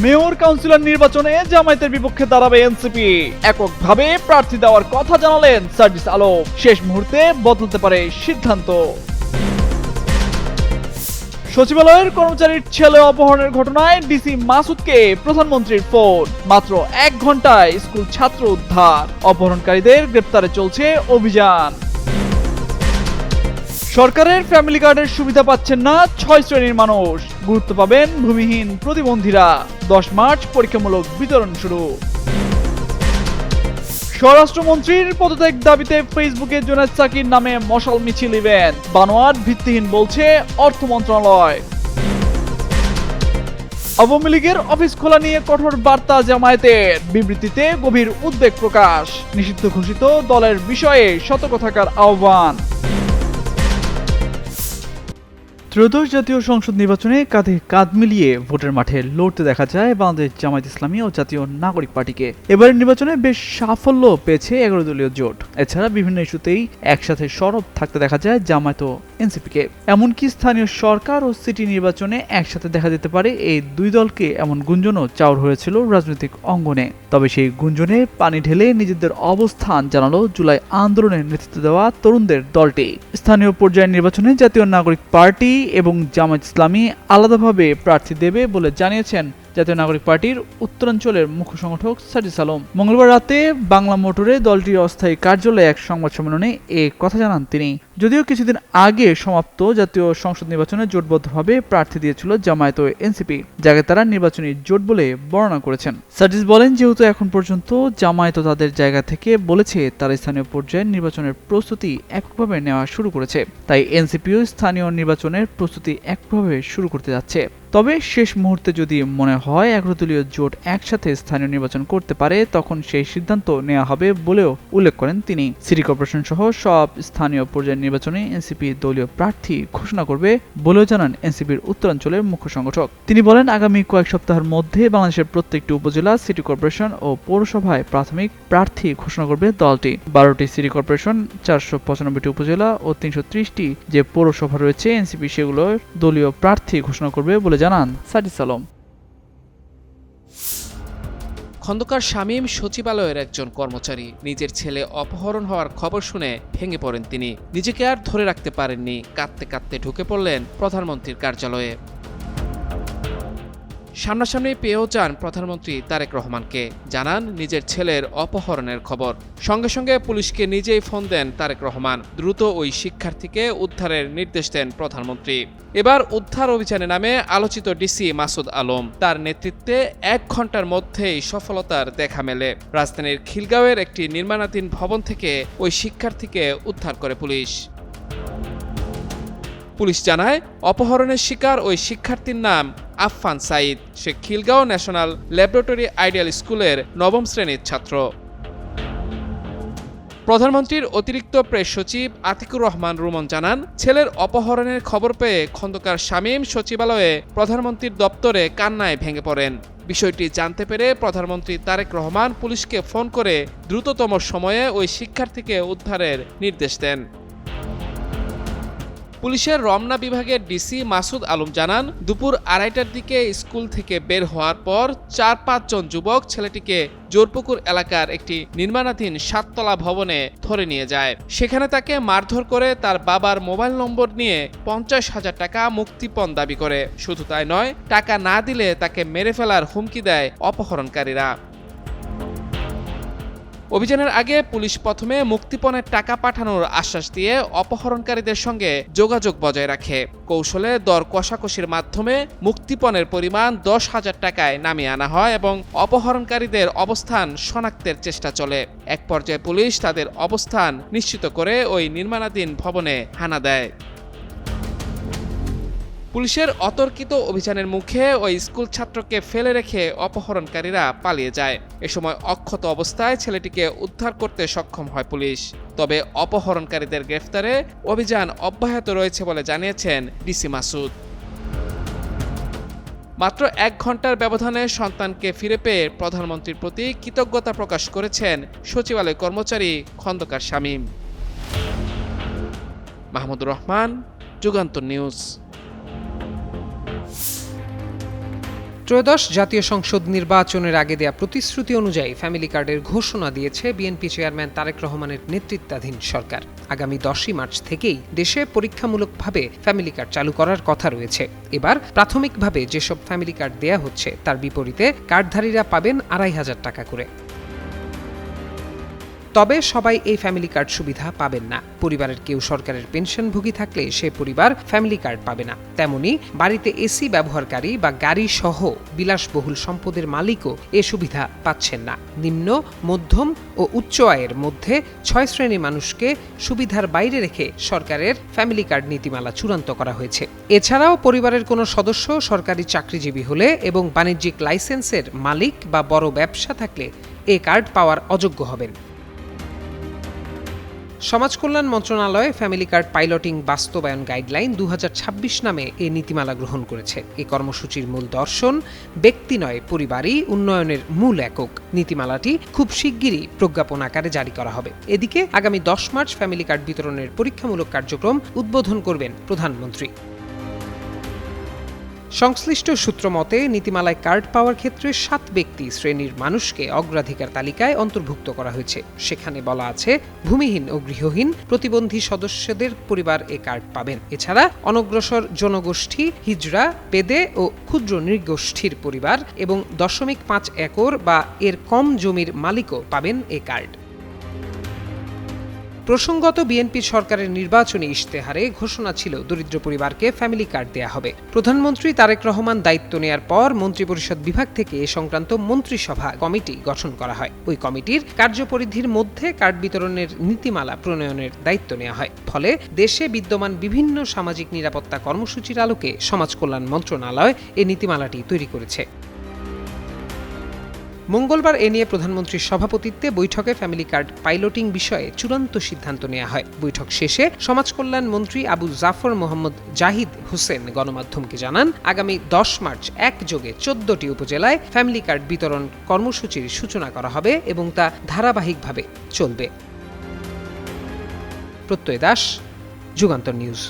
Mayor councillor নির্বাচনে জামায়াতের বিপক্ষে দাঁড়াবে এনসিপি। এককভাবে প্রার্থী দেওয়ার কথা জানালেন সার্জিস আলম। শেষ মুহূর্তে বদলাতে পারে সিদ্ধান্ত। সচিবালয়ের কর্মচারীর ছেলে অপহরণের ঘটনায় ডিসি মাসুদকে প্রধানমন্ত্রীর ফোন। মাত্র 1 ঘন্টায় স্কুল ছাত্র উদ্ধার। অপহরণকারীদের গ্রেপ্তারে চলছে অভিযান। সরকারের ফ্যামিলি কার্ডের সুবিধা পাচ্ছেন না 6 শ্রেণীর মানুষ। গুরুত্ব পাবেন ভূমিহীন প্রতিবন্ধীরা। 10 মার্চ পরীক্ষামূলক বিতরণ শুরু। স্বরাষ্ট্রমন্ত্রীর পদত্যাগ দাবিতে ফেসবুকে জুনায়েদ সাকির নামে মশাল মিছিল ইভেন্ট। বানোয়াট ভিত্তিহীন বলছে অর্থ মন্ত্রণালয়। আওয়ামী লীগের অফিস খোলা নিয়ে কঠোর বার্তা জামায়াতের। বিবৃতিতে গভীর উদ্বেগ প্রকাশ। নিষিদ্ধ ঘোষিত দলের বিষয়ে সতর্ক থাকার আহ্বান। ত্রয়োদশ জাতীয় সংসদ নির্বাচনে কাঁধে কাঁধ মিলিয়ে ভোটের মাঠে লড়তে দেখা যায় বাংলাদেশ জামায়াত ইসলামী ও জাতীয় নাগরিক পার্টিকে। এবারের নির্বাচনে বেশ সাফল্য পেয়েছে 11 দলীয় জোট। এছাড়া বিভিন্ন ইস্যুতেই একসাথে সরব থাকতে দেখা যায় জামায়াত ও এনসিপিকে। এমনকি স্থানীয় সরকার ও সিটি নির্বাচনে একসাথে দেখা যেতে পারে এই দুই দলকে, এমন গুঞ্জনও চাউর হয়েছিল রাজনৈতিক অঙ্গনে। তবে সেই গুঞ্জনে পানি ঢেলে নিজেদের অবস্থান জানালো জুলাই আন্দোলনের নেতৃত্ব দেওয়া তরুণদের দলটি। স্থানীয় পর্যায়ের নির্বাচনে জাতীয় নাগরিক পার্টি এবং জামায়াত ইসলামী আলাদাভাবে প্রার্থী দেবে বলে জানিয়েছেন জাতীয় নাগরিক পার্টির উত্তরাঞ্চলের মুখ্য সংগঠক সার্জিস আলম। মঙ্গলবার রাতে বাংলা মোটরে দলটির অস্থায়ী কার্যালয়ে এক সংবাদ সম্মেলনে এ কথা জানান তিনি। যদিও কিছুদিন আগে সমাপ্ত জাতীয় সংসদ নির্বাচনে জোটবদ্ধভাবে প্রার্থী দিয়েছিল জামায়াত ও এনসিপি, যাকে তারা নির্বাচনী জোট বলে বর্ণনা করেছেন। সার্জিস বলেন, যেহেতু এখন পর্যন্ত জামায়াত তাদের জায়গা থেকে বলেছে তারা স্থানীয় পর্যায়ে নির্বাচনের প্রস্তুতি এককভাবে নেওয়া শুরু করেছে, তাই এনসিপিও স্থানীয় নির্বাচনের প্রস্তুতি এককভাবে শুরু করতে যাচ্ছে। তবে শেষ মুহূর্তে যদি মনে হয় 11 দলীয় জোট একসাথে স্থানীয় নির্বাচন করতে পারে, তখন সেই সিদ্ধান্ত নেওয়া হবে বলেও উল্লেখ করেন তিনি। সিটি কর্পোরেশন সহ সব স্থানীয় পর্যায়ের নির্বাচনে এনসিপি দলীয় প্রার্থী ঘোষণা করবে বলেও জানান এনসিপির উত্তরাঞ্চলের মুখ্য সংগঠক। তিনি বলেন, আগামী কয়েক সপ্তাহের মধ্যে বাংলাদেশের প্রত্যেকটি উপজেলা, সিটি কর্পোরেশন ও পৌরসভায় প্রাথমিক প্রার্থী ঘোষণা করবে দলটি। 12টি সিটি কর্পোরেশন, 495টি উপজেলা ও 330টি যে পৌরসভা রয়েছে এনসিপি, সেগুলোর দলীয় প্রার্থী ঘোষণা করবে বলে জানান সার্জিস আলম। খন্দকার শামীম সচিবালয়ের একজন কর্মচারী। নিজের ছেলে অপহরণ হওয়ার খবর শুনে ভেঙে পড়েন তিনি। নিজেকে আর ধরে রাখতে পারেননি। কাঁদতে কাঁদতে ঢুকে পড়লেন প্রধানমন্ত্রীর কার্যালয়ে। সামনাসামনি পেয়েও যান প্রধানমন্ত্রী তারেক রহমানকে। জানান নিজের ছেলের অপহরণের খবর। সঙ্গে সঙ্গে পুলিশকে নিজেই ফোন দেন তারেক রহমান। দ্রুত ওই শিক্ষার্থীকে উদ্ধারের নির্দেশ দেন প্রধানমন্ত্রী। এবার উদ্ধার অভিযানে নামে আলোচিত ডিসি মাসুদ আলম। তার নেতৃত্বে 1 ঘন্টার মধ্যেই সফলতার দেখা মেলে। রাজধানীর খিলগাঁওয়ের একটি নির্মাণাধীন ভবন থেকে ওই শিক্ষার্থীকে উদ্ধার করে পুলিশ। পুলিশ জানায়, অপহরণের শিকার ওই শিক্ষার্থীর নাম আফফান সাইদ। সে খিলগাঁও ন্যাশনাল ল্যাবরেটরি আইডিয়াল স্কুলের 9ম শ্রেণীর ছাত্র। প্রধানমন্ত্রীর অতিরিক্ত প্রেস সচিব আতিকুর রহমান রুমন জানান, ছেলের অপহরণের খবর পেয়ে খন্দকার শামীম সচিবালয়ে প্রধানমন্ত্রীর দপ্তরে কান্নায় ভেঙে পড়েন। বিষয়টি জানতে পেরে প্রধানমন্ত্রী তারেক রহমান পুলিশকে ফোন করে দ্রুততম সময়ে ওই শিক্ষার্থীকে উদ্ধারের নির্দেশ দেন। পুলিশের রমনা বিভাগের ডিসি মাসুদ আলম জানান, দুপুর 2:30টার দিকে স্কুল থেকে বের হওয়ার পর 4-5 জন যুবক ছেলেটিকে জোরপুকুর এলাকার একটি নির্মাণাধীন 7তলা ভবনে ধরে নিয়ে যায়। সেখানে তাকে মারধর করে তার বাবার মোবাইল নম্বর নিয়ে 50,000 টাকা মুক্তিপণ দাবি করে। শুধু তাই নয়, টাকা না দিলে তাকে মেরে ফেলার হুমকি দেয় অপহরণকারীরা। অভিযানের আগে পুলিশ প্রথমে মুক্তিপণের টাকা পাঠানোর আশ্বাস দিয়ে অপহরণকারীদের সঙ্গে যোগাযোগ বজায় রাখে। কৌশলে দর কষাকষির মাধ্যমে মুক্তিপণের পরিমাণ 10,000 টাকায় নামিয়ে আনা হয় এবং অপহরণকারীদের অবস্থান শনাক্তের চেষ্টা চলে। এক পর্যায়ে পুলিশ তাদের অবস্থান নিশ্চিত করে ওই নির্মাণাধীন ভবনে হানা দেয়। পুলিশের অতর্কিত অভিযানের মুখে ওই স্কুল ছাত্রকে ফেলে রেখে অপহরণকারীরা পালিয়ে যায়। এ সময় অক্ষত অবস্থায় ছেলেটিকে উদ্ধার করতে সক্ষম হয় পুলিশ। তবে অপহরণকারীদের গ্রেফতারে অভিযান অব্যাহত রয়েছে বলে জানিয়েছেন ডিসি মাসুদ। মাত্র 1 ঘন্টার ব্যবধানে সন্তানকে ফিরে পেয়ে প্রধানমন্ত্রীর প্রতি কৃতজ্ঞতা প্রকাশ করেছেন সচিবালয় কর্মচারী খন্দকার শামীম। মাহমুদুর রহমান, যুগান্তর নিউজ। ত্রয়োদশ জাতীয় সংসদ নির্বাচনের আগে দেয়া প্রতিশ্রুতি অনুযায়ী ফ্যামিলি কার্ডের ঘোষণা দিয়েছে বিএনপি চেয়ারম্যান তারেক রহমানের নেতৃত্বাধীন সরকার। আগামী 10ই মার্চ থেকেই দেশে পরীক্ষামূলকভাবে ফ্যামিলি কার্ড চালু করার কথা রয়েছে। এবার প্রাথমিকভাবে যেসব ফ্যামিলি কার্ড দেয়া হচ্ছে তার বিপরীতে কার্ডধারীরা পাবেন 2,500 টাকা করে। তবে সবাই এই ফ্যামিলি কার্ড সুবিধা পাবেন না। পরিবারের কেউ সরকারের পেনশনভোগী থাকলে সে পরিবার ফ্যামিলি কার্ড পাবে না। তেমনি বাড়িতে এসি ব্যবহারকারী বা গাড়ি সহ বিলাসবহুল সম্পদের মালিকও এ সুবিধা পাচ্ছেন না। নিম্ন, মধ্যম ও উচ্চ আয়ের মধ্যে 6 শ্রেণী মানুষকে সুবিধার বাইরে রেখে সরকারের ফ্যামিলি কার্ড নীতিমালা চূড়ান্ত করা হয়েছে। এছাড়াও পরিবারের কোনো সদস্য সরকারি চাকরিজীবী হলে এবং বাণিজ্যিক লাইসেন্সের মালিক বা বড় ব্যবসা থাকলে এ কার্ড পাওয়ার অযোগ্য হবেন। সমাজ কল্যাণ মন্ত্রণালয় ফ্যামিলি কার্ড পাইলটিং বাস্তবায়ন গাইডলাইন 2026 নামে এই নীতিমালা গ্রহণ করেছে। এই কর্মসূচির মূল দর্শন ব্যক্তি নয় পরিবারই উন্নয়নের মূল একক। নীতিমালাটি খুব শিগগিরই প্রজ্ঞাপন আকারে জারি করা হবে। এদিকে আগামী 10 মার্চ ফ্যামিলি কার্ড বিতরণের পরীক্ষামূলক কার্যক্রম উদ্বোধন করবেন প্রধানমন্ত্রী। সংশ্লিষ্ট সূত্র মতে নীতিমালায় কার্ড পাওয়ার ক্ষেত্রে 7 ব্যক্তি শ্রেণীর মানুষকে অগ্রাধিকার তালিকায় অন্তর্ভুক্ত করা হয়েছে। সেখানে বলা আছে ভূমিহীন ও গৃহহীন প্রতিবন্ধী সদস্যদের পরিবার এ কার্ড পাবেন। এছাড়া অনগ্রসর জনগোষ্ঠী, হিজড়া, পেদে ও ক্ষুদ্র নৃগোষ্ঠীর পরিবার এবং 0.5 একর বা এর কম জমির মালিকও পাবেন এ কার্ড। প্রসঙ্গত বিএনপি সরকারের নির্বাচনী ইশতেহারে ঘোষণা ছিল দরিদ্র পরিবারকে ফ্যামিলি কার্ড দেয়া হবে। প্রধানমন্ত্রী তারেক রহমান দায়িত্ব নেয়ার পর মন্ত্রিপরিষদ বিভাগ থেকে এ সংক্রান্ত মন্ত্রিসভা কমিটি গঠন করা হয়। ওই কমিটির কার্যপরিধির মধ্যে কার্ড বিতরণের নীতিমালা প্রণয়নের দায়িত্ব নেওয়া হয়। ফলে দেশে বিদ্যমান বিভিন্ন সামাজিক নিরাপত্তা কর্মসূচির আলোকে সমাজ কল্যাণ মন্ত্রণালয় এই নীতিমালাটি তৈরি করেছে। মঙ্গলবার এ নিয়ে প্রধানমন্ত্রীর সভাপতিত্বে বৈঠকে ফ্যামিলি কার্ড পাইলটিং বিষয়ে চূড়ান্ত সিদ্ধান্ত নেওয়া হয়। বৈঠক শেষে সমাজ কল্যাণ মন্ত্রী আবু জাফর মোহাম্মদ জাহিদ হোসেন গণমাধ্যমকে জানান, আগামী 10 মার্চ একযোগে 14টি উপজেলায় ফ্যামিলি কার্ড বিতরণ কর্মসূচির সূচনা করা হবে এবং তা ধারাবাহিকভাবে চলবে। প্রত্যয় দাস, যুগান্তর নিউজ।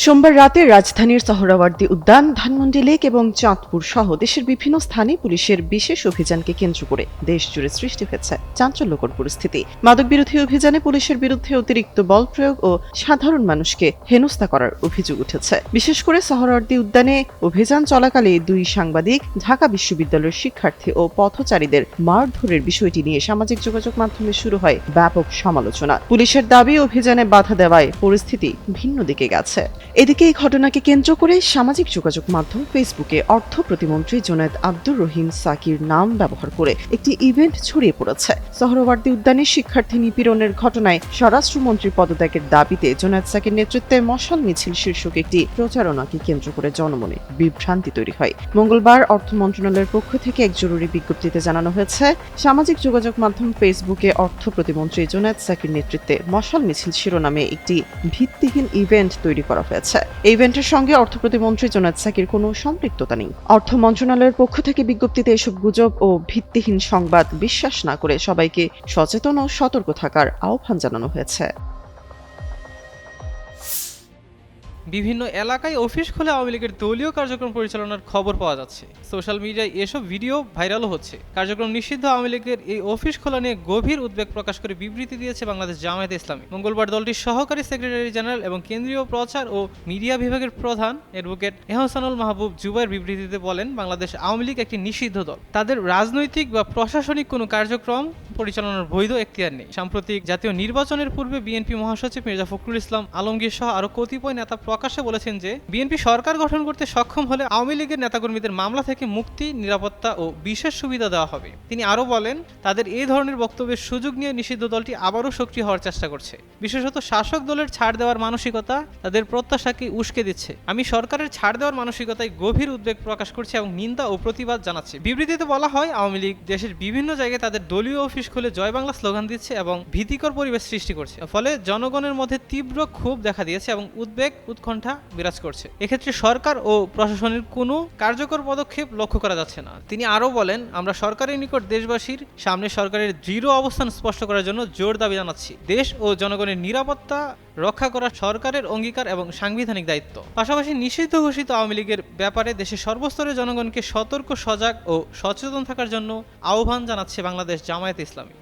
সোমবার রাতে রাজধানীর সোহরাওয়ার্দী উদ্যান, ধানমন্ডি লেক এবং চাঁদপুর সহ দেশের বিভিন্ন স্থানে পুলিশের বিশেষ অভিযানকে কেন্দ্র করে দেশজুড়ে সৃষ্টি হয়েছে চাঞ্চল্যকর পরিস্থিতি। মাদক বিরোধী অভিযানে পুলিশের বিরুদ্ধে অতিরিক্ত বল প্রয়োগ ও সাধারণ মানুষকে হেনস্থা করার অভিযোগ উঠেছে। বিশেষ করে সোহরাওয়ার্দী উদ্যানে অভিযান চলাকালে 2 সাংবাদিক, ঢাকা বিশ্ববিদ্যালয়ের শিক্ষার্থী ও পথচারীদের মারধরের বিষয়টি নিয়ে সামাজিক যোগাযোগ মাধ্যমে শুরু হয় ব্যাপক সমালোচনা। পুলিশের দাবি অভিযানে বাধা দেওয়ায় পরিস্থিতি ভিন্ন দিকে গেছে। এদিকে এই ঘটনাকে কেন্দ্র করে সামাজিক যোগাযোগ মাধ্যম ফেসবুকে অর্থ প্রতিমন্ত্রী জুনায়েদ আব্দুর রহিম সাকির নাম ব্যবহার করে একটি ইভেন্ট ছড়িয়ে পড়েছে। সোহরাওয়ার্দী উদ্যানে শিক্ষার্থী নিপীড়নের ঘটনায় স্বরাষ্ট্রমন্ত্রী পদত্যাগের দাবিতে জুনায়েদ সাকির নেতৃত্বে মশাল মিছিল শীর্ষক একটি প্রচারণাকে কেন্দ্র করে জনমনে বিভ্রান্তি তৈরি হয়। মঙ্গলবার অর্থ মন্ত্রণালয়ের পক্ষ থেকে এক জরুরি বিজ্ঞপ্তিতে জানানো হয়েছে, সামাজিক যোগাযোগ মাধ্যম ফেসবুকে অর্থ প্রতিমন্ত্রী জুনায়েদ সাকির নেতৃত্বে মশাল মিছিল শিরোনামে একটি ভিত্তিহীন ইভেন্ট তৈরি করা হয়েছে। এই ইভেন্টের সঙ্গে অর্থ প্রতিমন্ত্রী জুনায়েদ সাকির কোনো সম্পৃক্ততা নেই। অর্থ মন্ত্রণালয়ের পক্ষ থেকে বিজ্ঞপ্তিতে এসব গুজব ও ভিত্তিহীন সংবাদ বিশ্বাস না করে সবাইকে সচেতন ও সতর্ক থাকার আহ্বান জানানো হয়েছে। বিভিন্ন এলাকায় অফিস খুলে আওয়ামী লীগের দলীয় কার্যক্রম পরিচালনার খবর পাওয়া যাচ্ছে। সোশ্যাল মিডিয়ায় এসব ভিডিও ভাইরালও হচ্ছে। কার্যক্রম নিষিদ্ধ আওয়ামী লীগের এই অফিস খোলা নিয়ে গভীর উদ্বেগ প্রকাশ করে বিবৃতি দিয়েছে বাংলাদেশ জামায়াতে ইসলামী। মঙ্গলবার দলটির সহকারী সেক্রেটারি জেনারেল এবং কেন্দ্রীয় প্রচার ও মিডিয়া বিভাগের প্রধান অ্যাডভোকেট এহসানুল মাহবুব জুবাইর বিবৃতিতে বলেন, বাংলাদেশ আওয়ামী লীগ একটি নিষিদ্ধ দল। তাদের রাজনৈতিক বা প্রশাসনিক কোনো কার্যক্রম পরিচালনার বৈধ এখতিয়ার নেই। সাম্প্রতিক জাতীয় নির্বাচনের পূর্বে বিএনপি মহাসচিব মির্জা ফখরুল ইসলাম আলমগীর সহ আরও কতিপয় নেতা প্রকাশ্যে বলেছেন যে বিএনপি সরকার গঠন করতে সক্ষম হলে আওয়ামী লীগের নেতাকর্মীদের মামলা থেকে মুক্তি, নিরাপত্তা ও বিশেষ সুবিধা দেওয়া হবে। তিনি আরও বলেন, তাদের এই ধরনের বক্তব্যের সুযোগ নিয়ে নিষিদ্ধ দলটি আবারও সক্রিয় হওয়ার চেষ্টা করছে। বিশেষত শাসক দলের ছাড় দেওয়ার মানসিকতা তাদের প্রত্যাশাকে উস্কে দিচ্ছে। আমি সরকারের ছাড় দেওয়ার মানসিকতায় গভীর উদ্বেগ প্রকাশ করছি এবং নিন্দা ও প্রতিবাদ জানাচ্ছি। বিবৃতিতে বলা হয়, আওয়ামী লীগ দেশের বিভিন্ন জায়গায় তাদের দলীয় অফিস খুলে জয় বাংলা স্লোগান দিচ্ছে এবং ভীতিকর পরিবেশ সৃষ্টি করছে। ফলে জনগণের মধ্যে তীব্র ক্ষোভ দেখা দিয়েছে এবং উদ্বেগ, উৎকণ্ঠা উৎকণ্ঠা বিরাজ করছে। এক্ষেত্রে সরকার ও প্রশাসনের কোনো কার্যকর পদক্ষেপ লক্ষ্য করা যাচ্ছে না। তিনি আরও বলেন, আমরা সরকারের নিকট দেশবাসীর সামনে সরকারের দৃঢ় অবস্থান স্পষ্ট করার জন্য জোর দাবি জানাচ্ছি। দেশ ও জনগণের নিরাপত্তা রক্ষা করা সরকারের অঙ্গীকার এবং সাংবিধানিক দায়িত্ব। পাশাপাশি নিষিদ্ধ ঘোষিত আওয়ামী লীগের ব্যাপারে দেশের সর্বস্তরের জনগণকে সতর্ক, সজাগ ও সচেতন থাকার জন্য আহ্বান জানাচ্ছে বাংলাদেশ জামায়াতে ইসলামী।